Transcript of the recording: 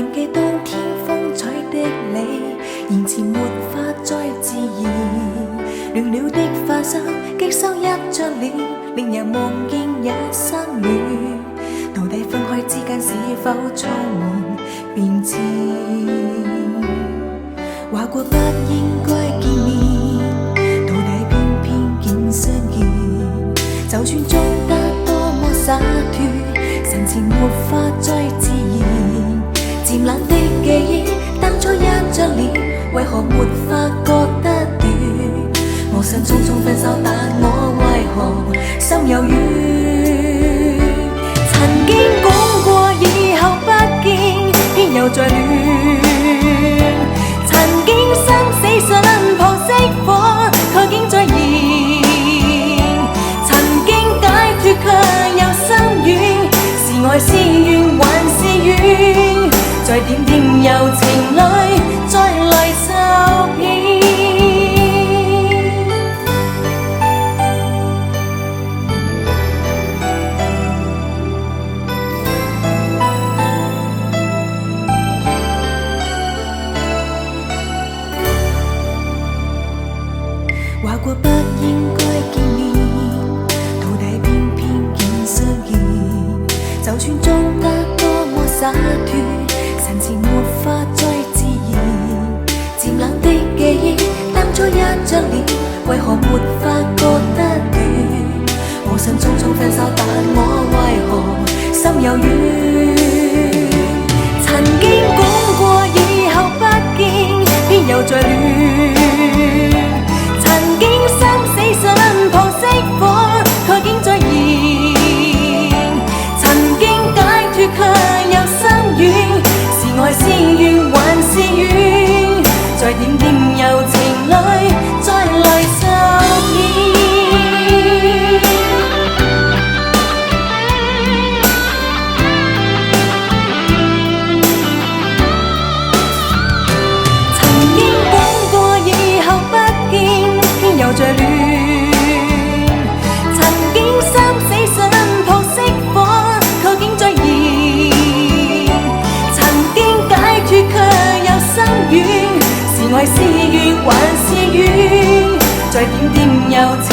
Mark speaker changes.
Speaker 1: 念記當天風采的你，言辭沒法再自然。亂了的髮繡，擊收一張臉，令人望見也生亂。到底分開之間是否充滿變遷？話過不應該見面，到底偏偏見相見。就算裝得多麼灑脫，神情沒法再自然。漸冷的記憶，當初一張臉，為何沒法覺得短？我想匆匆分手，但我為何心有怨？曾經講過以後不見，偏又再亂。曾經生死相撲熄火，卻竟再現。曾經解脫卻又心軟，是愛是怨還是怨？在點點柔情裏，再來受騙。話過不應該見面，到底偏偏見相見。就算裝得多麼灑脫，神情沒法再自然。漸冷的記憶，當初一張臉，為何沒法覺得短？我想匆匆分手，但我為何心有怨？曾經講過以後不見，偏又再亂。曾經生死相撲熄火，卻竟再現。曾經解脫卻又心軟，是愛是怨還是怨？在點點柔情裏，再來受騙。曾經講過以後不見，偏又再亂。曾經生死相撲熄火，卻竟再現。曾經解脫卻又心軟，是愛是怨還是怨？在點點柔情